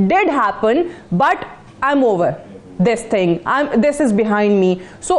did happen but I'm over this thing, this is behind me। so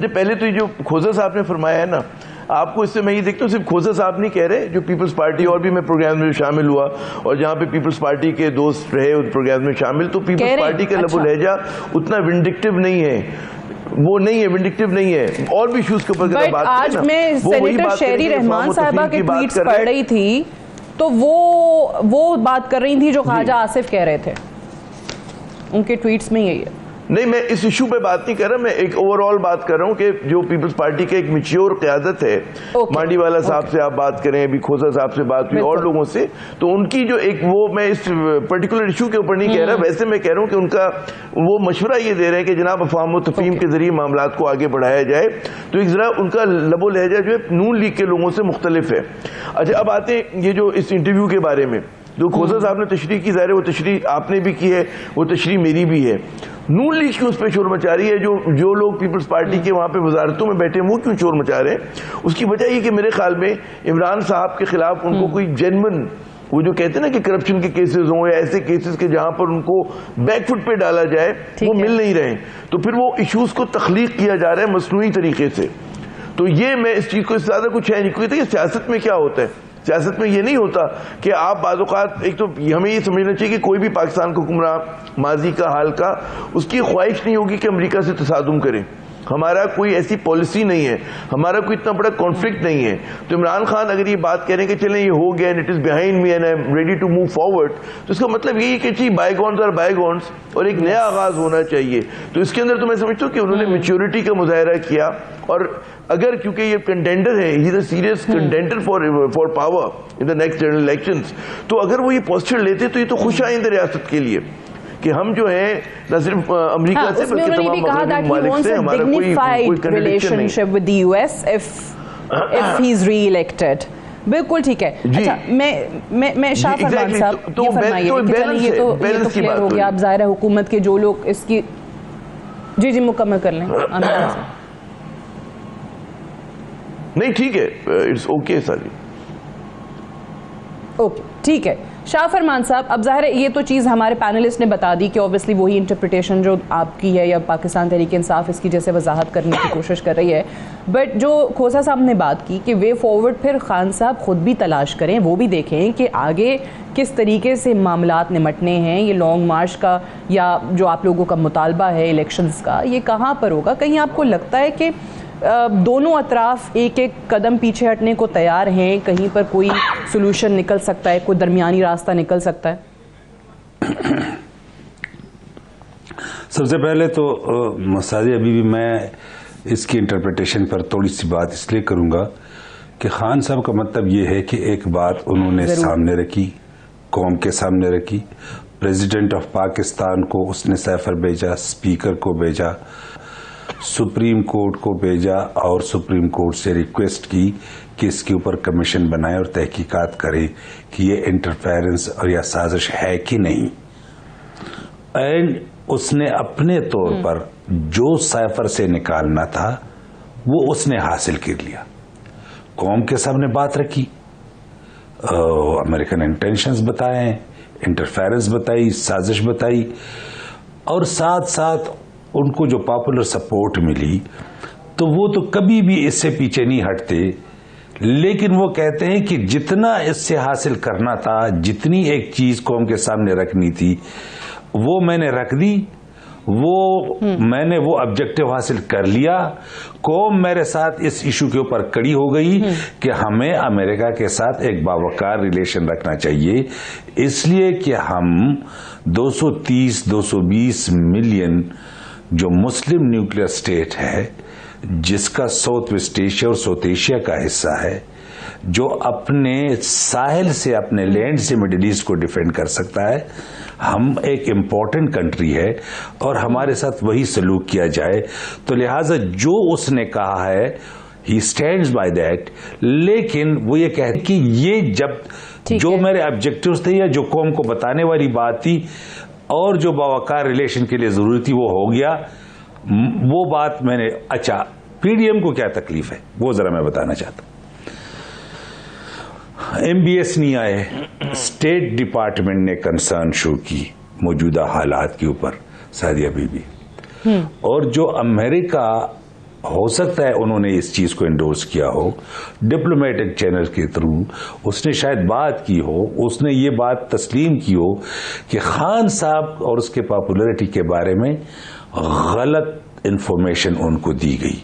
اچھا پہلے تو یہ جو کھوزہ صاحب نے فرمایا ہے نا, آپ کو اس سے میں یہ دیکھتا ہوں صرف کھوزہ صاحب نہیں کہہ رہے, جو پیپلز پارٹی, اور بھی میں پروگرام میں شامل ہوا اور جہاں پہ پیپلز پارٹی کے دوست رہے اس پروگرام میں شامل, تو پیپلز پارٹی کا لب و لہجہ اتنا ونڈکٹیو نہیں ہے, وہ نہیں ہے, ونڈکٹیو نہیں ہے. اور بھی ایشوز کے اوپر بٹ آج میں سینیٹر شہری رحمان صاحبہ کے ٹویٹس پڑھ رہی تھی تو وہ بات کر رہی تھی جو خواجہ آصف کہہ رہے تھے, ان کے ٹویٹس میں یہی ہے. نہیں, میں اس ایشو پہ بات نہیں کر رہا, میں ایک اوور آل بات کر رہا ہوں کہ جو پیپلز پارٹی کا ایک میچیور قیادت ہے, مانڈی والا صاحب سے آپ بات کریں, ابھی کھوزہ صاحب سے بات ہوئی, اور لوگوں سے, تو ان کی جو ایک وہ, میں اس پرٹیکولر ایشو کے اوپر نہیں کہہ رہا, ویسے میں کہہ رہا ہوں کہ ان کا وہ مشورہ یہ دے رہے ہیں کہ جناب افہام و تفہیم کے ذریعے معاملات کو آگے بڑھایا جائے, تو ایک ذرا ان کا لب و لہجہ جو ہے نون لیگ کے لوگوں سے مختلف ہے. اچھا اب آتے ہیں یہ جو اس انٹرویو کے بارے میں جو کھوزہ صاحب نے تشریح کی, ظاہر ہے وہ تشریح آپ نے بھی کی ہے, وہ تشریح میری بھی ہے. نون لیگ کیوں اس پہ شور مچا رہی ہے, جو لوگ پیپلز پارٹی کے وہاں پہ وزارتوں میں بیٹھے ہیں وہ کیوں شور مچا رہے ہیں؟ اس کی وجہ یہ کہ میرے خیال میں عمران صاحب کے خلاف ان کو کوئی جینون, وہ جو کہتے ہیں نا کہ کرپشن کے کیسز ہوں یا ایسے کیسز کے جہاں پر ان کو بیک فٹ پہ ڈالا جائے, وہ مل نہیں رہے, تو پھر وہ ایشوز کو تخلیق کیا جا رہا ہے مصنوعی طریقے سے. تو یہ میں اس چیز کو اس سے زیادہ کچھ ہے نہیں, کیونکہ سیاست میں کیا ہوتا ہے, سیاست میں یہ نہیں ہوتا کہ آپ بعض اوقات, ایک تو ہمیں یہ سمجھنا چاہیے کہ کوئی بھی پاکستان کا حکمراں ماضی کا حال کا, اس کی خواہش نہیں ہوگی کہ امریکہ سے تصادم کرے. ہمارا کوئی ایسی پالیسی نہیں ہے, ہمارا کوئی اتنا بڑا کانفلکٹ نہیں ہے. تو عمران خان اگر یہ بات کہہ رہے ہیں کہ چلیں یہ ہو گیا and it is behind me and I am ready to move forward, تو اس کا مطلب یہی کہ جی بائی گونز اور بائی گونز, اور ایک نیا آغاز ہونا چاہیے. تو اس کے اندر تو میں سمجھتا ہوں کہ انہوں نے میچیورٹی کا مظاہرہ کیا, اور اگر کیونکہ یہ کنٹینڈر ہے, he is a serious contender for power in the next general elections, تو اگر وہ یہ پوسچر لیتے تو یہ تو خوش آئند ریاست کے لیے کہ ہم جو ہیں نہ صرف امریکہ سے بلکہ تمام مغربی ممالک سے ہمارا کوئی relationship with the U S if he is re-elected. بالکل ٹھیک ہے. اچھا میں شاہ فرمان صاحب یہ فرمائیے کہ چلیے یہ تو کلیئر ہو گیا, اب ظاہر ہے حکومت کے جو لوگ اس کی, جی مکمل کر لیں. نہیں ٹھیک ہے, اٹس اوکے سر, اوکے ٹھیک ہے. شاہ فرمان صاحب, اب ظاہر ہے یہ تو چیز ہمارے پینلسٹ نے بتا دی کہ اوبیسلی وہی انٹرپریٹیشن جو آپ کی ہے یا پاکستان تحریک انصاف اس کی جیسے وضاحت کرنے کی کوشش کر رہی ہے, بٹ جو کھوسہ صاحب نے بات کی کہ وے فارورڈ پھر خان صاحب خود بھی تلاش کریں, وہ بھی دیکھیں کہ آگے کس طریقے سے معاملات نمٹنے ہیں, یہ لانگ مارچ کا یا جو آپ لوگوں کا مطالبہ ہے الیکشنز کا, یہ کہاں پر ہوگا؟ کہیں آپ کو لگتا ہے کہ دونوں اطراف ایک ایک قدم پیچھے ہٹنے کو تیار ہیں, کہیں پر کوئی سولوشن نکل سکتا ہے, کوئی درمیانی راستہ نکل سکتا ہے؟ سب سے پہلے تو سعدیہ ابھی بھی میں اس کی انٹرپریٹیشن پر تھوڑی سی بات اس لیے کروں گا کہ خان صاحب کا مطلب یہ ہے کہ ایک بات انہوں نے سامنے رکھی, قوم کے سامنے رکھی, پریزیڈنٹ آف پاکستان کو اس نے سیفر بھیجا, اسپیکر کو بھیجا, سپریم کورٹ کو بھیجا, اور سپریم کورٹ سے ریکویسٹ کی کہ اس کے اوپر کمیشن بنائے اور تحقیقات کرے کہ یہ انٹرفیرنس اور یا سازش ہے کہ نہیں. اینڈ اس نے اپنے طور پر جو سیفر سے نکالنا تھا وہ اس نے حاصل کر لیا. قوم کے سامنے بات رکھی, امریکن انٹینشنز بتائے, انٹرفیرنس بتائی, سازش بتائی, اور ساتھ ساتھ ان کو جو پاپولر سپورٹ ملی تو وہ تو کبھی بھی اس سے پیچھے نہیں ہٹتے, لیکن وہ کہتے ہیں کہ جتنا اس سے حاصل کرنا تھا, جتنی ایک چیز قوم کے سامنے رکھنی تھی وہ میں نے رکھ دی, میں نے وہ آبجیکٹو حاصل کر لیا. قوم میرے ساتھ اس ایشو کے اوپر کڑی ہو گئی کہ ہمیں امریکہ کے ساتھ ایک باوقار ریلیشن رکھنا چاہیے, اس لیے کہ ہم 230-220 ملین جو مسلم نیوکلیئر اسٹیٹ ہے, جس کا ساؤتھ ویسٹ ایشیا اور ساؤتھ ایشیا کا حصہ ہے, جو اپنے ساحل سے, اپنے لینڈ سے مڈل ایسٹ کو ڈیفینڈ کر سکتا ہے, ہم ایک امپورٹنٹ کنٹری ہے اور ہمارے ساتھ وہی سلوک کیا جائے. تو لہٰذا جو اس نے کہا ہے ہی اسٹینڈز بائی دیٹ, لیکن وہ یہ کہتے کہ یہ جب جو میرے آبجیکٹوز تھے یا جو قوم کو بتانے والی بات تھی اور جو باوقار ریلیشن کے لیے ضروری تھی وہ ہو گیا. وہ بات میں نے, اچھا پی ڈی ایم کو کیا تکلیف ہے وہ ذرا میں بتانا چاہتا ہوں. ایم بی ایس نہیں آئے, اسٹیٹ ڈپارٹمنٹ نے کنسرن شو کی موجودہ حالات کے اوپر, سعدیہ بی بی, اور جو امریکہ ہو سکتا ہے انہوں نے اس چیز کو انڈورس کیا ہو ڈپلومیٹک چینل کے تھرو، اس نے شاید بات کی ہو، اس نے یہ بات تسلیم کی ہو کہ خان صاحب اور اس کے پاپولرٹی کے بارے میں غلط انفارمیشن ان کو دی گئی.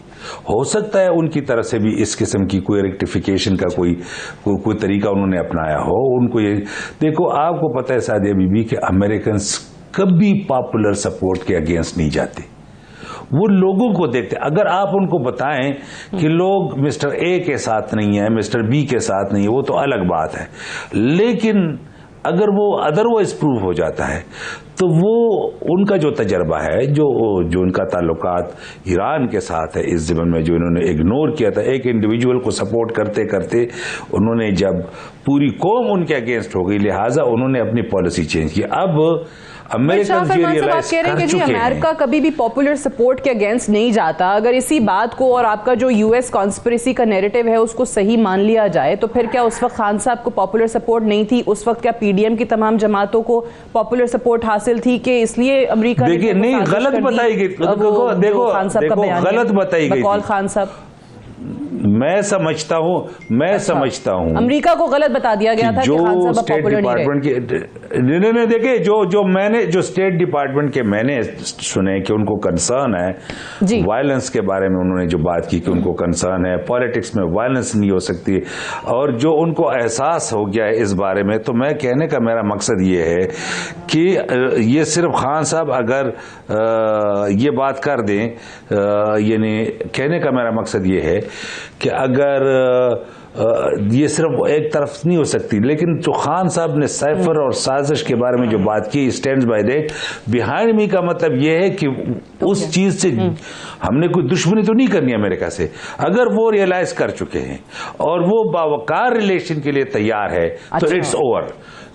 ہو سکتا ہے ان کی طرف سے بھی اس قسم کی کوئی ریکٹیفیکیشن کا کوئی طریقہ انہوں نے اپنایا ہو. ان کو یہ دیکھو، آپ کو پتہ ہے سعدیہ بی بی کہ امریکنز کبھی پاپولر سپورٹ کے اگینسٹ نہیں جاتے، وہ لوگوں کو دیکھتے. اگر آپ ان کو بتائیں کہ لوگ مسٹر اے کے ساتھ نہیں ہیں، مسٹر بی کے ساتھ نہیں، وہ تو الگ بات ہے، لیکن اگر وہ ادروائز پروو ہو جاتا ہے تو وہ ان کا جو تجربہ ہے، جو ان کا تعلقات ایران کے ساتھ ہے اس زمن میں، جو انہوں نے اگنور کیا تھا ایک انڈیویجول کو سپورٹ کرتے کرتے، انہوں نے جب پوری قوم ان کے اگینسٹ ہو گئی، لہٰذا انہوں نے اپنی پالیسی چینج کی. اب امریکن آپ کہہ رہے ہیں کہ جی امریکہ کبھی بھی پاپولر سپورٹ کے اگینسٹ نہیں جاتا. اگر اسی بات کو اور آپ کا جو یو ایس کانسپریسی کا نیریٹو ہے اس کو صحیح مان لیا جائے تو پھر کیا اس وقت خان صاحب کو پاپولر سپورٹ نہیں تھی؟ اس وقت کیا پی ڈی ایم کی تمام جماعتوں کو پاپولر سپورٹ حاصل تھی کہ اس لیے امریکہ دیکھیے نہیں غلط بتائی گئی؟ دیکھو غلط بتائی گئی بقول خان صاحب. میں سمجھتا ہوں امریکہ کو غلط بتا دیا گیا تھا کہ خان صاحب پاپولر نہیں رہے. نہیں دیکھیں جو اسٹیٹ ڈپارٹمنٹ کے میں نے سنے کہ ان کو کنسرن ہے وائلنس کے بارے میں، انہوں نے جو بات کی کہ ان کو کنسرن ہے پالیٹکس میں وائلنس نہیں ہو سکتی، اور جو ان کو احساس ہو گیا ہے اس بارے میں. تو میں کہنے کا میرا مقصد یہ ہے کہ یہ صرف خان صاحب اگر یہ بات کر دیں، یعنی کہنے کا میرا مقصد یہ ہے کہ اگر یہ صرف ایک طرف نہیں ہو سکتی، لیکن جو خان صاحب نے سائفر اور سازش کے بارے میں جو بات کی، اسٹینڈز بائی دیٹ بیہائنڈ می، کا مطلب یہ ہے کہ اس چیز سے ہم نے کوئی دشمنی تو نہیں کرنی امریکہ سے. اگر وہ ریئلائز کر چکے ہیں اور وہ باوقار ریلیشن کے لیے تیار ہے تو اٹس اوور.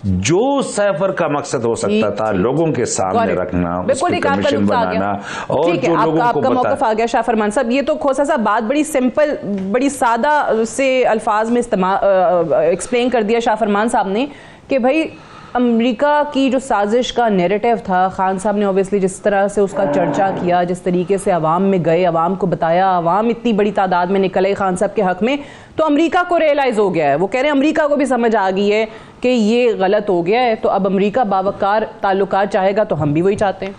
جو سائفر کا مقصد ہو سکتا تھا لوگوں کے سامنے رکھنا، اس کی کمیشن بنانا، اور جو لوگوں کو موقف آ گیا. شاہ فرمان صاحب، یہ تو کھوسا صاحب بات بڑی سمپل، بڑی سادہ سے الفاظ میں ایکسپلین کر دیا شاہ فرمان صاحب نے کہ بھائی امریکہ کی جو سازش کا نیریٹو تھا، خان صاحب نے اوبیسلی جس طرح سے اس کا چرچا کیا، جس طریقے سے عوام میں گئے، عوام کو بتایا، عوام اتنی بڑی تعداد میں نکلے خان صاحب کے حق میں، تو امریکہ کو ریئلائز ہو گیا ہے. وہ کہہ رہے ہیں امریکہ کو بھی سمجھ آ گئی ہے کہ یہ غلط ہو گیا ہے، تو اب امریکہ باوقار تعلقات چاہے گا تو ہم بھی وہی چاہتے ہیں.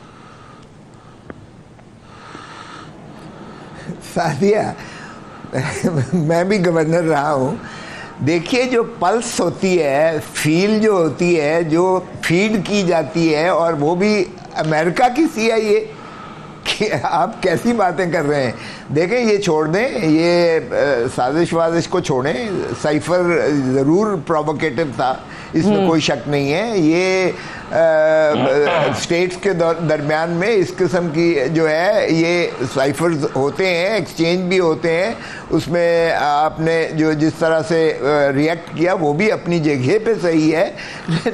سعدیہ، میں بھی گورنر رہا ہوں. دیکھیے جو پلس ہوتی ہے، فیل جو ہوتی ہے، جو فیڈ کی جاتی ہے، اور وہ بھی امریکہ کی سی آئی اے، کہ آپ کیسی باتیں کر رہے ہیں. دیکھیں یہ چھوڑ دیں، یہ سازش وازش کو چھوڑیں. سائفر ضرور پرووکیٹو تھا، اس میں کوئی شک نہیں ہے. یہ اسٹیٹس کے درمیان میں اس قسم کی جو ہے یہ سائفرز ہوتے ہیں، ایکسچینج بھی ہوتے ہیں. اس میں آپ نے جو جس طرح سے ریئیکٹ کیا وہ بھی اپنی جگہ پہ صحیح ہے،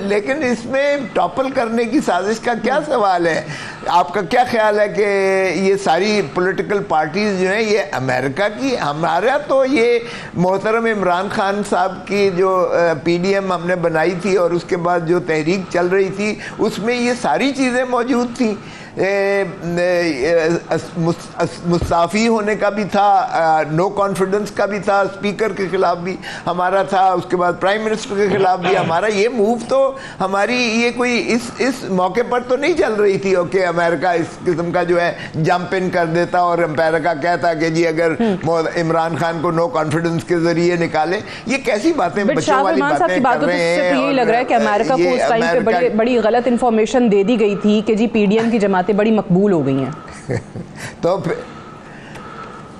لیکن اس میں ٹاپل کرنے کی سازش کا کیا سوال ہے؟ آپ کا کیا خیال ہے کہ یہ ساری پولیٹیکل پارٹیز جو ہیں یہ امریکہ کی؟ ہمارا تو یہ محترم عمران خان صاحب کی جو پی ڈی ایم ہم نے بنائی تھی اور اس کے بعد جو تحریک چل رہی تھی اس میں یہ ساری چیزیں موجود تھیں. مستعفی ہونے کا بھی تھا، نو کانفیڈنس کا بھی تھا، اسپیکر کے خلاف بھی ہمارا تھا، اس کے بعد پرائم منسٹر کے خلاف بھی ہمارا. یہ موو تو ہماری یہ کوئی اس موقع پر تو نہیں چل رہی تھی کہ امریکہ اس قسم کا جو ہے جمپ ان کر دیتا اور امریکہ کہتا کہ جی اگر عمران خان کو نو کانفیڈنس کے ذریعے نکالے. یہ کیسی باتیں، بچوں والی باتیں کر رہے ہیں. یہی لگ رہا ہے کہ امریکہ کو اس ٹائم پہ بڑی غلط انفارمیشن دے دی گئی تھی کہ جی پی ڈی ایم کی جماعتیں بڑی مقبول ہو گئی ہیں. تو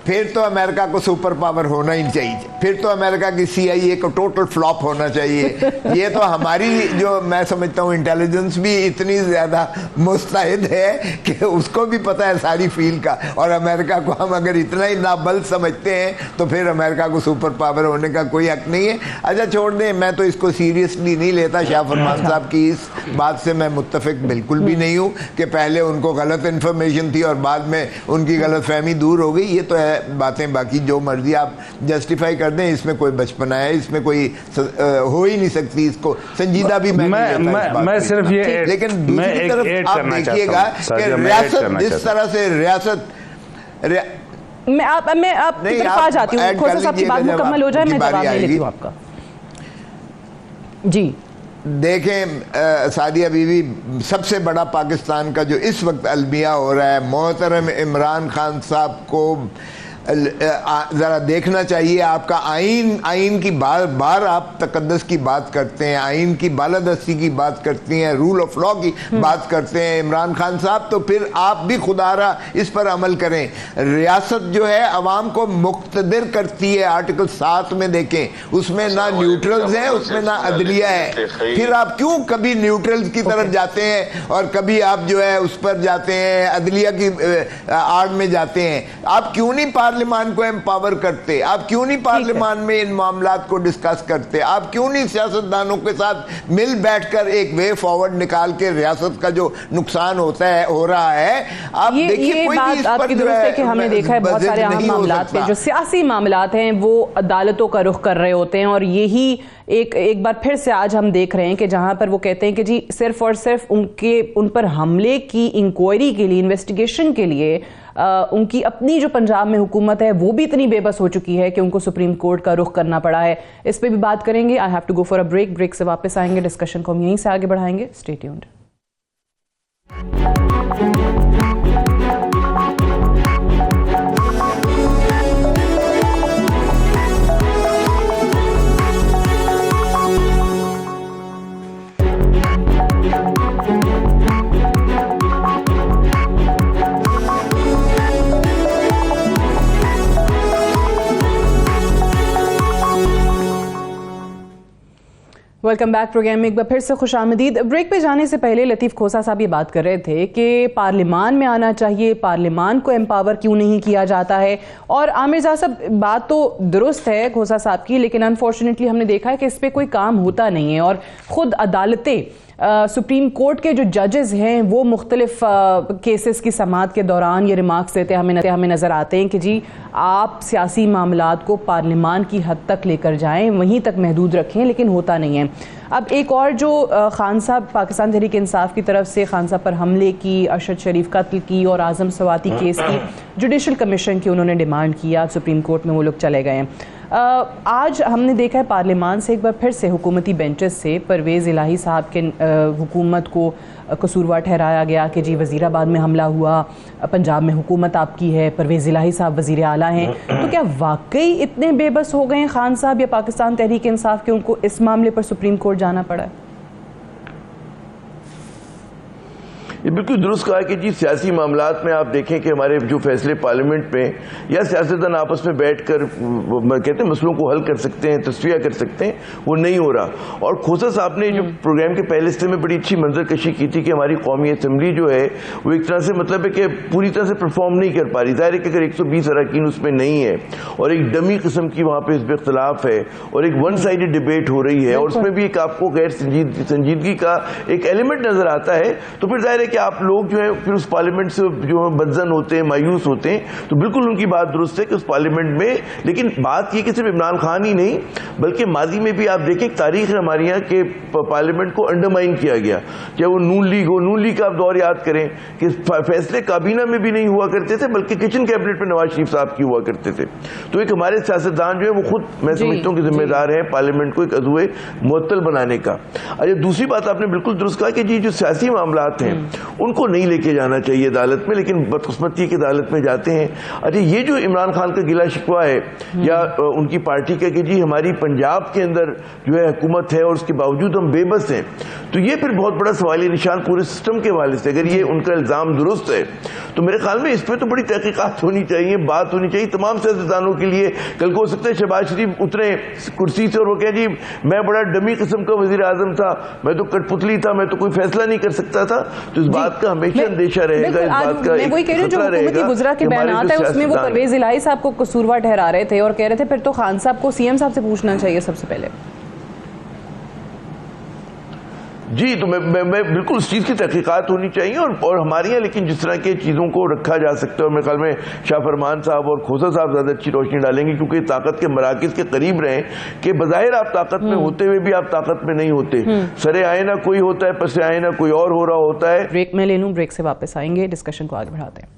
پھر تو امریکہ کو سپر پاور ہونا ہی چاہیے، پھر تو امریکہ کی سی آئی اے کو ٹوٹل فلاپ ہونا چاہیے. یہ تو ہماری جو میں سمجھتا ہوں انٹیلیجنس بھی اتنی زیادہ مستعد ہے کہ اس کو بھی پتہ ہے ساری فیل کا، اور امریکہ کو ہم اگر اتنا ہی نابل سمجھتے ہیں تو پھر امریکہ کو سپر پاور ہونے کا کوئی حق نہیں ہے. اچھا چھوڑ دیں، میں تو اس کو سیریسلی نہیں لیتا. شاہ فرمان صاحب کی اس بات سے میں متفق بالکل بھی نہیں ہوں کہ پہلے ان کو غلط انفارمیشن تھی اور بعد میں ان کی غلط فہمی دور ہو گئی. یہ تو ہے باتیں، باقی جو مرضی آپ جسٹیفائی کر دیں، اس میں کوئی بچپنا ہے، اس میں کوئی ہو ہی نہیں سکتی. اس کو سنجیدہ بھی میں صرف یہ، لیکن دوسری طرف آپ دیکھیے گا کہ ریاست جس طرح سے ریاست میں آپ کی طرف آ جاتی ہوں. کھوسا صاحب کی بات مکمل ہو جائے میں جواب لے لیتی ہوں آپ کا. جی دیکھیں سعدیہ بیوی، سب سے بڑا پاکستان کا جو اس وقت المیہ ہو رہا ہے، محترم عمران خان صاحب کو ذرا دیکھنا چاہیے. آپ کا آئین کی بار بار آپ تقدس کی بات کرتے ہیں، آئین کی بالادستی کی بات کرتی ہیں، رول آف لا کی بات کرتے ہیں عمران خان صاحب. تو پھر آپ بھی خدا را اس پر عمل کریں. ریاست جو ہے عوام کو مقتدر کرتی ہے، آرٹیکل 7 میں دیکھیں، اس میں نہ نیوٹرلز ہیں، اس میں نہ عدلیہ ہے. پھر آپ کیوں کبھی نیوٹرلز کی طرف جاتے ہیں اور کبھی آپ جو ہے اس پر جاتے ہیں، عدلیہ کی آڑ میں جاتے ہیں؟ آپ کیوں نہیں پارلیمان کو امپاور کرتے؟ آپ کیوں نہیں پارلیمان میں ان معاملات کو ڈسکس کرتے؟ آپ کیوں نہیں سیاستدانوں کے ساتھ مل بیٹھ کر ایک وے فارورڈ نکال کے ریاست کا جو نقصان ہو رہا ہے؟ آپ دیکھیے، کوئی بھی اس پر کی درست ہے کہ ہم نے دیکھا ہے بہت سارے اہم معاملات میں جو سیاسی معاملات ہیں وہ عدالتوں کا رخ کر رہے ہوتے ہیں، اور یہی ایک بار پھر سے آج ہم دیکھ رہے ہیں کہ جہاں پر وہ کہتے ہیں کہ جی صرف اور صرف ان پر حملے کی انکوائری کے لیے، انویسٹیگیشن کے لیے ان کی اپنی جو پنجاب میں حکومت ہے وہ بھی اتنی بے بس ہو چکی ہے کہ ان کو سپریم کورٹ کا رخ کرنا پڑا ہے. اس پہ بھی بات کریں گے. I have to go for a break سے واپس آئیں گے. ڈسکشن کو ہم یہیں سے آگے بڑھائیں گے. Stay tuned. Welcome back programme میں ایک بار پھر سے خوش آمدید. بریک پہ جانے سے پہلے لطیف کھوسا صاحب یہ بات کر رہے تھے کہ پارلیمان میں آنا چاہیے، پارلیمان کو امپاور کیوں نہیں کیا جاتا ہے. اور عامر زاہ صاحب بات تو درست ہے کھوسا صاحب کی، لیکن انفارچونیٹلی ہم نے دیکھا ہے کہ اس پہ کوئی کام ہوتا نہیں ہے. اور خود عدالتیں، سپریم کورٹ کے جو ججز ہیں وہ مختلف کیسز کی سماعت کے دوران یہ ریمارکس دیتے ہمیں نظر آتے ہیں کہ جی آپ سیاسی معاملات کو پارلیمان کی حد تک لے کر جائیں، وہیں تک محدود رکھیں، لیکن ہوتا نہیں ہے. اب ایک اور جو خان صاحب پاکستان تحریک انصاف کی طرف سے خان صاحب پر حملے کی، ارشد شریف قتل کی اور اعظم سواتی کیس کی جوڈیشل کمیشن کی انہوں نے ڈیمانڈ کیا، سپریم کورٹ میں وہ لوگ چلے گئے ہیں. آج ہم نے دیکھا ہے پارلیمان سے ایک بار پھر سے حکومتی بینچز سے پرویز الہی صاحب کے حکومت کو قصوروار ٹھہرایا گیا کہ جی وزیر آباد میں حملہ ہوا، پنجاب میں حکومت آپ کی ہے، پرویز الہی صاحب وزیر اعلیٰ ہیں. تو کیا واقعی اتنے بے بس ہو گئے ہیں خان صاحب یا پاکستان تحریک انصاف کہ ان کو اس معاملے پر سپریم کورٹ جانا پڑا ہے؟ یہ بالکل درست کہا کہ جی سیاسی معاملات میں آپ دیکھیں کہ ہمارے جو فیصلے پارلیمنٹ میں یا سیاستدان آپس میں بیٹھ کر کہتے ہیں مسئلوں کو حل کر سکتے ہیں، تصفیہ کر سکتے ہیں، وہ نہیں ہو رہا. اور کھوسا صاحب نے جو پروگرام کے پہلے حصے میں بڑی اچھی منظر کشی کی تھی کہ ہماری قومی اسمبلی جو ہے وہ ایک طرح سے مطلب ہے کہ پوری طرح سے پرفارم نہیں کر پا رہی. ظاہر ہے کہ اگر 120 اراکین اس میں نہیں ہے اور ایک ڈمی قسم کی وہاں پہ اس پہ اختلاف ہے اور ایک ون سائیڈڈ ڈبیٹ ہو رہی ہے اور اس میں بھی ایک آپ کو غیر سنجیدگی کا ایک ایلیمنٹ نظر آتا ہے، تو پھر ظاہر ہے کہ آپ لوگ جو ہے پھر اس پارلیمنٹ سے جو بدزن ہوتے ہیں، مایوس ہوتے ہیں. تو بالکل ان کی بات درست ہے کہ اس پارلیمنٹ میں، لیکن بات یہ کہ صرف عمران خان ہی نہیں بلکہ ماضی میں بھی آپ دیکھیں تاریخ ہے ہماری یہاں کہ پارلیمنٹ کو انڈرمائن کیا گیا، چاہے وہ نون لیگ ہو. نون لیگ کا آپ دور یاد کریں کہ فیصلے کابینہ میں بھی نہیں ہوا کرتے تھے بلکہ کچن کیبنٹ میں نواز شریف صاحب کی ہوا کرتے تھے. تو ایک ہمارے سیاستدان جو ہے وہ خود میں سمجھتا ہوں کہ ذمہ دار ہیں پارلیمنٹ کو ایک عضو معطل بنانے کا. اچھا دوسری بات آپ نے بالکل درست کہا کہ جی جو سیاسی معاملات ہیں ان کو نہیں لے کے جانا چاہیے عدالت میں، لیکن بدقسمتی کی عدالت میں جاتے ہیں. اچھا یہ جو عمران خان کا گلہ شکوہ ہے یا ان کی پارٹی کا کہ جی ہماری پنجاب کے اندر جو ہے حکومت ہے اور اس کے باوجود ہم بے بس ہیں، تو یہ پھر بہت بڑا سوالیہ نشان پورے سسٹم کے حوالے سے. اگر یہ ان کا الزام درست ہے تو میرے خیال میں اس پہ تو بڑی تحقیقات ہونی چاہیے، بات ہونی چاہیے تمام سیاستدانوں کے لیے. کل کو ہو سکتا ہے شہباز شریف اترے کرسی سے اور وہ کہیں جی میں بڑا ڈمی قسم کا وزیر اعظم تھا، میں تو کٹ پتلی تھا، میں تو کوئی فیصلہ نہیں کر سکتا تھا. تو اس بات کا ہمیشہ اندیشہ رہے گا، اس بات کا میں وہی کہہ رہی ہوں جو حکومتی وزراء کے بیانات ہیں اس میں وہ پرویز الہی صاحب کو قصوروار ٹھہرا رہے تھے اور کہہ رہے تھے پھر تو خان صاحب کو سی ایم صاحب سے پوچھنا چاہیے سب سے پہلے. جی تو میں بالکل اس چیز کی تحقیقات ہونی چاہیے اور ہمارے یہاں لیکن جس طرح کے چیزوں کو رکھا جا سکتا ہے، اور میرے خیال میں شاہ فرمان صاحب اور کھوسا صاحب زیادہ اچھی روشنی ڈالیں گے کیونکہ طاقت کے مراکز کے قریب رہیں کہ بظاہر آپ طاقت میں ہوتے ہوئے بھی آپ طاقت میں نہیں ہوتے. سرے آئے نہ کوئی ہوتا ہے، پسے آئے نہ کوئی اور ہو رہا ہوتا ہے. بریک میں لے لوں، بریک سے واپس آئیں گے، ڈسکشن کو آگے بڑھاتے ہیں.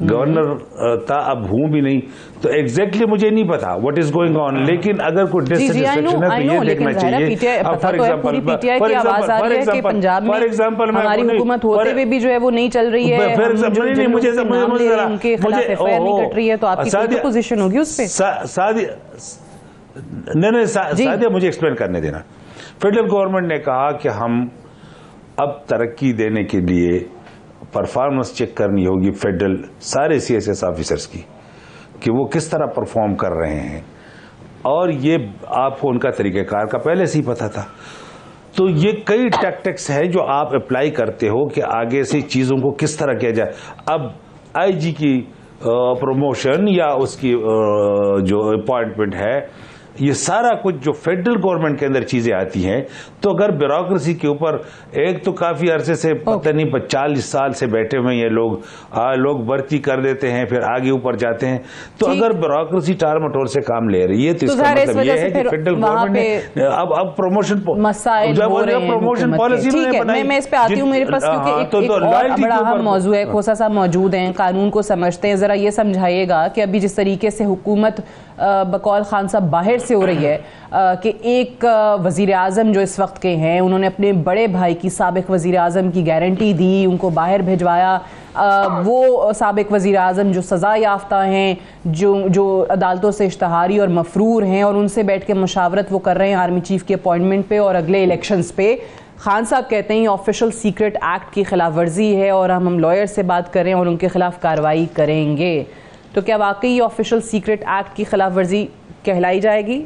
گورنر تھا, اب ہوں بھی نہیں, تو ایگزیکٹلی مجھے نہیں پتا واٹ از گوئنگ آن, لیکن اگر کوئی ڈسٹرکشن ہے تو یہ دیکھنا چاہیے. فار ایگزامپل ہماری حکومت ہوتے ہوئے بھی جو ہے وہ نہیں چل رہی ہے, ان کے خلاف ایف آئی آر نہیں کٹ رہی ہے, تو آپ کی کوئی پوزیشن ہوگی اس پہ؟ نہیں سادیہ مجھے ایکسپلین کرنے دینا. فیڈرل گورنمنٹ نے کہا کہ ہم اب ترقی دینے کے لیے پرفارمنس چیک کرنی ہوگی فیڈرل سارے سی ایس ایس آفیسرز کی, کہ وہ کس طرح پرفارم کر رہے ہیں, اور یہ آپ کو ان کا طریقہ کار کا پہلے سے ہی پتا تھا. تو یہ کئی ٹیکٹکس ہے جو آپ اپلائی کرتے ہو کہ آگے سے چیزوں کو کس طرح کیا جائے. اب آئی جی کی پروموشن یا اس کی جو اپوائنٹمنٹ ہے, یہ سارا کچھ جو فیڈرل گورنمنٹ کے اندر چیزیں آتی ہیں, تو اگر بیوروکریسی کے اوپر ایک تو کافی عرصے سے پتہ نہیں 40 سال سے بیٹھے ہوئے یہ لوگ بھرتی کر دیتے ہیں, پھر آگے اوپر جاتے ہیں, تو اگر بیوروکریسی ٹال مٹول سے کام لے رہی ہے تو اس کا مطلب یہ ہے کہ فیڈرل گورنمنٹ نے اب پروموشن پالیسی میں اس پہ آتی ہوں, میرے پاس کیونکہ ایک اور بڑا اہم موضوع ہے. کھوسا صاحب موجود ہیں, قانون کو سمجھتے ہیں, ذرا یہ سمجھائیے گا کہ ابھی جس طریقے سے حکومت بقول خان صاحب باہر سے ہو رہی ہے کہ ایک وزیر اعظم جو اس وقت کے ہیں, انہوں نے اپنے بڑے بھائی کی سابق وزیر اعظم کی گارنٹی دی, ان کو باہر بھیجوایا. وہ سابق وزیر اعظم جو سزا یافتہ ہیں, جو عدالتوں سے اشتہاری اور مفرور ہیں, اور ان سے بیٹھ کے مشاورت وہ کر رہے ہیں آرمی چیف کے اپوائنٹمنٹ پہ اور اگلے الیکشنز پہ. خان صاحب کہتے ہیں آفیشل سیکرٹ ایکٹ کی خلاف ورزی ہے, اور ہم لائر سے بات کریں اور ان کے خلاف کارروائی کریں گے. تو کیا واقعی یہ آفیشل سیکرٹ ایکٹ کی خلاف ورزی کہلائی جائے گی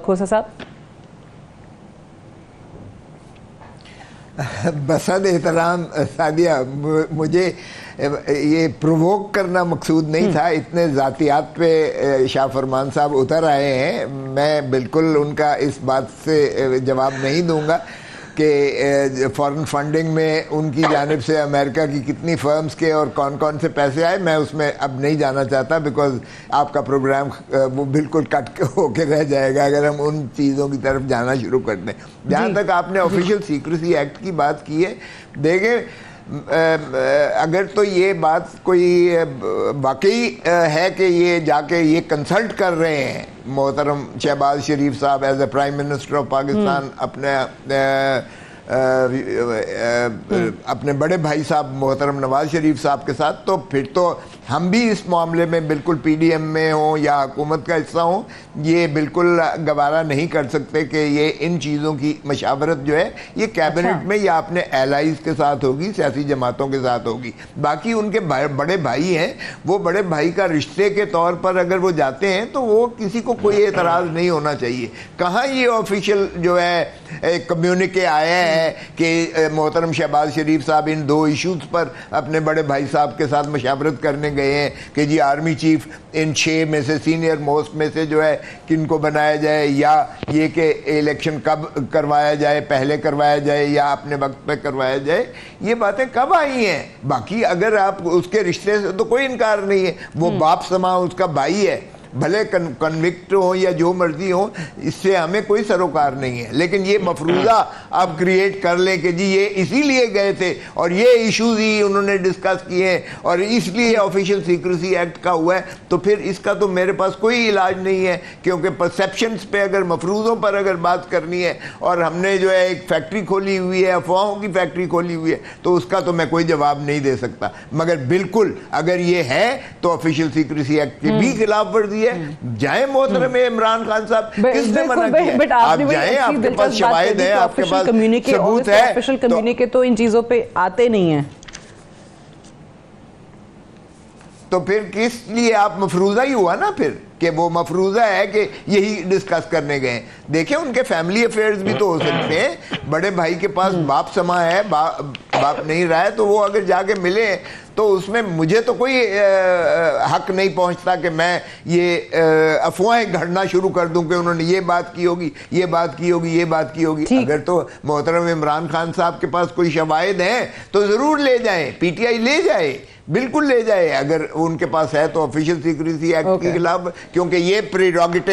کھوسا صاحب؟ بسد احترام سعدیہ, مجھے یہ پرووک کرنا مقصود نہیں تھا, اتنے ذاتیات پہ شاہ فرمان صاحب اتر آئے ہیں, میں بالکل ان کا اس بات سے جواب نہیں دوں گا کہ فارن فنڈنگ میں ان کی جانب سے امریکہ کی کتنی فرمز کے اور کون کون سے پیسے آئے, میں اس میں اب نہیں جانا چاہتا, بیکاز آپ کا پروگرام وہ بالکل کٹ ہو کے رہ جائے گا اگر ہم ان چیزوں کی طرف جانا شروع کر دیں. جہاں تک آپ نے آفیشیل سیکریسی ایکٹ کی بات کی ہے, دیکھیں اگر تو یہ بات کوئی واقعی ہے کہ یہ جا کے یہ کنسلٹ کر رہے ہیں محترم شہباز شریف صاحب as a prime minister of Pakistan اپنے بڑے بھائی صاحب محترم نواز شریف صاحب کے ساتھ, تو پھر تو ہم بھی اس معاملے میں بالکل پی ڈی ایم میں ہوں یا حکومت کا حصہ ہوں, یہ بالکل گوارا نہیں کر سکتے کہ یہ ان چیزوں کی مشاورت جو ہے یہ کیبنٹ میں یا اپنے ایلائز کے ساتھ ہوگی, سیاسی جماعتوں کے ساتھ ہوگی. باقی ان کے بڑے بھائی ہیں, وہ بڑے بھائی کا رشتے کے طور پر اگر وہ جاتے ہیں تو وہ کسی کو کوئی اعتراض نہیں ہونا چاہیے. کہاں یہ آفیشیل جو ہے کمیونکے آیا ہے کہ محترم شہباز شریف صاحب ان دو ایشوز پر اپنے بڑے بھائی صاحب کے ساتھ مشاورت کرنے گئے ہیں کہ جی آرمی چیف ان 6 میں سے سینئر موسٹ میں سے جو ہے کن کو بنایا جائے, یا یہ کہ الیکشن کب کروایا جائے, پہلے کروایا جائے یا اپنے وقت پہ کروایا جائے, یہ باتیں کب آئی ہیں. باقی اگر آپ اس کے رشتے سے تو کوئی انکار نہیں ہے, وہ باپ سما اس کا بھائی ہے, بھلے کنوکٹ ہوں یا جو مرضی ہوں, اس سے ہمیں کوئی سروکار نہیں ہے. لیکن یہ مفروضہ آپ کریٹ کر لیں کہ جی یہ اسی لیے گئے تھے اور یہ ایشوز ہی انہوں نے ڈسکس کیے ہیں اور اس لیے آفیشیل سیکریسی ایکٹ کا ہوا ہے, تو پھر اس کا تو میرے پاس کوئی علاج نہیں ہے. کیونکہ پرسیپشنز پہ اگر مفروضوں پر اگر بات کرنی ہے اور ہم نے جو ہے ایک فیکٹری کھولی ہوئی ہے, افواہوں کی فیکٹری کھولی ہوئی ہے, تو اس کا تو میں کوئی جواب نہیں دے سکتا. مگر بالکل اگر یہ ہے تو آفیشیل سیکریسی ایکٹ کی بھی خلاف ورزی ہے. جائیں محترم عمران خان صاحب, کس نے منع کیا؟ آپ جائیں, آپ کے پاس شواہد ہے, آپ کے پاس ثبوت ہے. آفیشیل کمیونیکے تو ان چیزوں پہ آتے نہیں ہیں, تو پھر کس لیے آپ مفروضہ ہی ہوا نا پھر کہ وہ مفروضہ ہے کہ یہی ڈسکس کرنے گئے. دیکھیں ان کے فیملی افیئرز بھی تو ہو سکتے ہیں, بڑے بھائی کے پاس باپ سما ہے, باپ نہیں رہا ہے, تو وہ اگر جا کے ملے تو اس میں مجھے تو کوئی حق نہیں پہنچتا کہ میں یہ افواہیں گھڑنا شروع کر دوں کہ انہوں نے یہ بات کی ہوگی, یہ بات کی ہوگی, یہ بات کی ہوگی. اگر تو محترم عمران خان صاحب کے پاس کوئی شواہد ہیں تو ضرور لے جائیں, پی ٹی آئی لے جائے, بالکل لے جائے اگر ان کے پاس ہے تو آفیشیل سیکریسی ایکٹ کے خلاف, کیونکہ یہ پریروگیٹو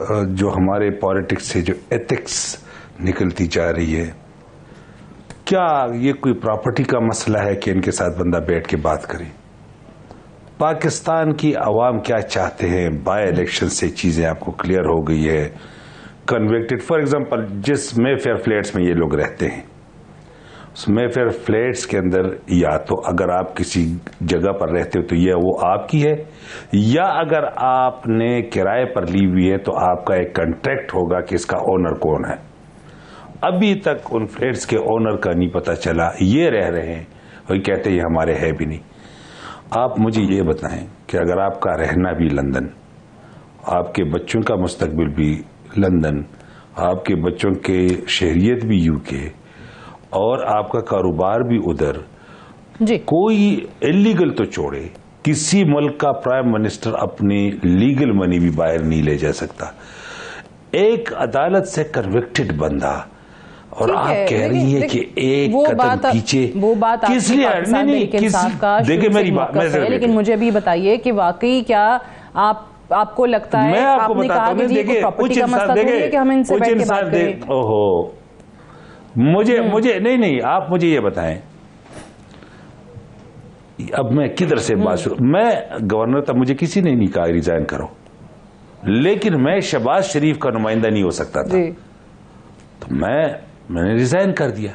جو ہمارے پالیٹکس سے جو ایتھکس نکلتی جا رہی ہے، کیا یہ کوئی پراپرٹی کا مسئلہ ہے کہ ان کے ساتھ بندہ بیٹھ کے بات کرے؟ پاکستان کی عوام کیا چاہتے ہیں؟ بائی الیکشن سے چیزیں آپ کو کلیئر ہو گئی ہے. کنوکٹڈ فار ایگزامپل جس مے فیئر فلیٹس میں یہ لوگ رہتے ہیں، اس مے فیئر فلیٹس کے اندر یا تو اگر آپ کسی جگہ پر رہتے ہو تو یہ وہ آپ کی ہے، یا اگر آپ نے کرائے پر لی ہوئی ہے تو آپ کا ایک کنٹریکٹ ہوگا کہ اس کا اونر کون ہے. ابھی تک ان فلیٹس کے اونر کا نہیں پتا چلا، یہ رہ رہے ہیں اور کہتے ہیں یہ ہمارے ہے بھی نہیں. آپ مجھے یہ بتائیں کہ اگر آپ کا رہنا بھی لندن، آپ کے بچوں کا مستقبل بھی لندن، آپ کے بچوں کے شہریت بھی یو کے، اور آپ کا کاروبار بھی ادھر، جی کوئی انلیگل تو چھوڑے، کسی ملک کا پرائم منسٹر اپنی لیگل منی بھی باہر نہیں لے جا سکتا. ایک عدالت سے کنوکٹڈ بندہ، اور آپ کہہ رہی ہیں کہ ایک قدم پیچھے، وہ بات کس لیے؟ دیکھیں میری بات، لیکن مجھے بھی بتائیے کہ واقعی کیا آپ کو لگتا ہے، آپ نے کہا کہ یہ پراپرٹی کا مسئلہ تھوڑی ہے کہ ہم ان سے بیٹھ کے بات کریں. اوہو، مجھے نہیں، آپ مجھے یہ بتائیں، اب میں کدھر سے بات شروع؟ میں گورنر تھا، مجھے کسی نے نہیں کہا ریزائن کرو، لیکن میں شہباز شریف کا نمائندہ نہیں ہو سکتا تھا، تو میں نے ریزائن کر دیا.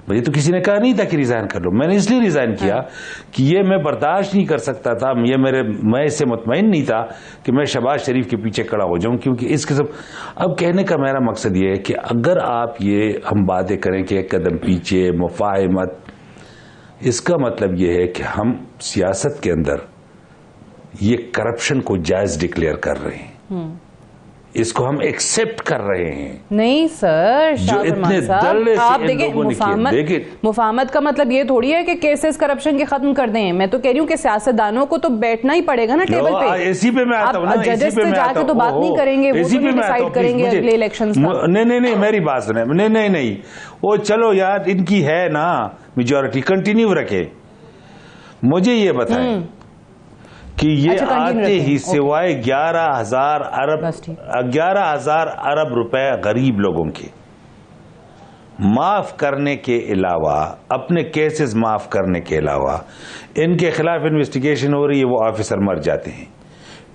مجھے تو کسی نے کہا نہیں تھا کہ ریزائن کر لو، میں نے اس لیے ریزائن کیا کہ یہ میں برداشت نہیں کر سکتا تھا، میں اس سے مطمئن نہیں تھا کہ میں شہباز شریف کے پیچھے کھڑا ہو جاؤں، کیونکہ اس قسم. اب کہنے کا میرا مقصد یہ ہے کہ اگر آپ ہم باتیں کریں کہ ایک قدم پیچھے، مفاہمت، اس کا مطلب یہ ہے کہ ہم سیاست کے اندر یہ کرپشن کو جائز ڈکلیئر کر رہے ہیں، اس کو ہم ایکسپٹ کر رہے ہیں. نہیں سر، شاہ فرمان صاحب آپ دیکھیں، مفاہمت کا مطلب یہ تھوڑی ہے کہ کیسز کرپشن کے ختم کر دیں. میں تو کہہ رہی ہوں کہ سیاستدانوں کو تو بیٹھنا ہی پڑے گا نا ٹیبل پہ. اسی پہ میں آتا ہوں نا، ججز سے جا کے تو بات نہیں کریں گے، وہ تو ڈیسائیڈ کریں گے اگلے الیکشنز کا. نہیں میری بات سنیں، نہیں وہ چلو یار، ان کی ہے نا میجورٹی، کنٹینیو رکھے. مجھے یہ بتائیں کہ یہ آتے ہی سوائے 11,000 ارب روپے غریب لوگوں کے معاف کرنے کے علاوہ، اپنے کیسز معاف کرنے کے علاوہ، ان کے خلاف انویسٹیگیشن ہو رہی ہے، وہ آفیسر مر جاتے ہیں،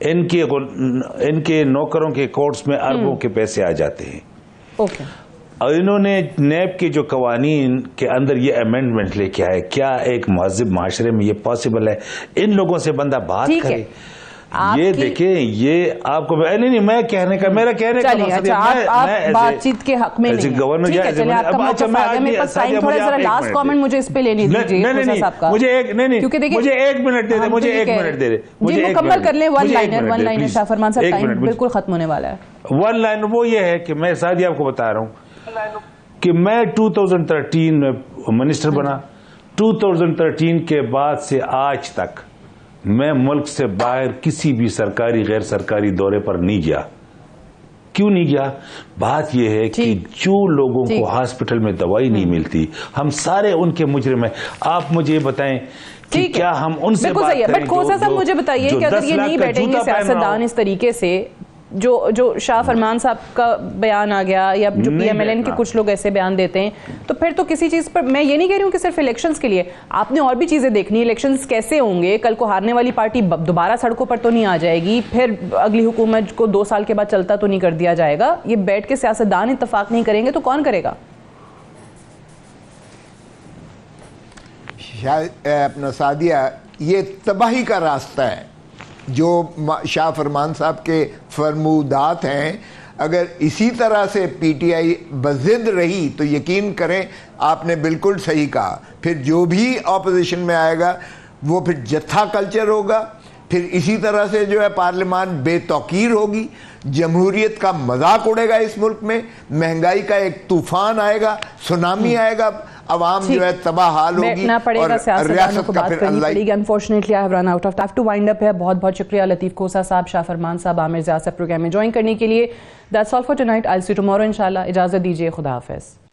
ان کے نوکروں کے کورٹس میں اربوں کے پیسے آ جاتے ہیں. اور انہوں نے نیب کے جو قوانین کے اندر یہ امینڈمنٹ لے کے آئے. کیا ایک مہذب معاشرے میں یہ پاسبل ہے؟ ان لوگوں سے بندہ بات کرے. یہ دیکھیں، یہ آپ کو نہیں، میں کہنے کا، میرا کہنے کا مقصد ہے، آپ بات چیت کے حق میں نہیں گورنر. لاسٹ کامنٹ مجھے اس پہ لینی دیجیے. مجھے ایک منٹ دے دیں، مجھے ایک منٹ دے دیں، جی مکمل کر لیں. ون لائنر شاہ فرمان صاحب، ٹائم بالکل ختم ہونے والا ہے. ون لائن وہ یہ ہے کہ میں سادی آپ کو بتا رہا ہوں کہ میں 2013 میں منسٹر بنا. 2013 کے بعد سے آج تک میں ملک سے باہر کسی بھی سرکاری غیر سرکاری دورے پر نہیں گیا. کیوں نہیں گیا؟ بات یہ ہے کہ جو لوگوں کو ہاسپٹل میں دوائی نہیں ملتی، ہم سارے ان کے مجرم ہیں. آپ مجھے بتائیں کہ کیا ہم ان سے بات کریں؟ بٹ کوسا صاحب مجھے بتائیے کہ اگر یہ نہیں بیٹھیں گے سیاستدان اس طریقے سے، جو شاہ فرمان صاحب کا بیان آ گیا، یا جو پی ایم ایل این کے کچھ لوگ ایسے بیان دیتے ہیں، تو پھر تو کسی چیز پر، میں یہ نہیں کہہ رہی ہوں کہ صرف الیکشنز کے لیے، آپ نے اور بھی چیزیں دیکھنی. الیکشنز کیسے ہوں گے؟ کل کو ہارنے والی پارٹی دوبارہ سڑکوں پر تو نہیں آ جائے گی، پھر اگلی حکومت کو 2 سال کے بعد چلتا تو نہیں کر دیا جائے گا. یہ بیٹھ کے سیاستدان اتفاق نہیں کریں گے تو کون کرے گا؟ اپنا سعدیہ، یہ تباہی کا راستہ ہے جو شاہ فرمان صاحب کے فرمودات ہیں. اگر اسی طرح سے پی ٹی آئی بضد رہی تو یقین کریں آپ نے بالکل صحیح کہا، پھر جو بھی اپوزیشن میں آئے گا وہ پھر جتھا کلچر ہوگا، پھر اسی طرح سے جو ہے پارلیمان بے توقیر ہوگی، جمہوریت کا مذاق اڑے گا اس ملک میں، مہنگائی کا ایک طوفان آئے گا، سونامی آئے گا، عوام جو ہے تباہ حال ہوگی، اور ریاست کا پھر اللہ. Unfortunately I have run out of time to wind up ہے. بہت بہت شکریہ لطیف کھوسا صاحب، شاہ فرمان صاحب، عامر زیاد صاحب پروگرام میں جوائن کرنے کے لیے. That's all for tonight. I see tomorrow انشاءاللہ. اجازت دیجیے، خدا حافظ.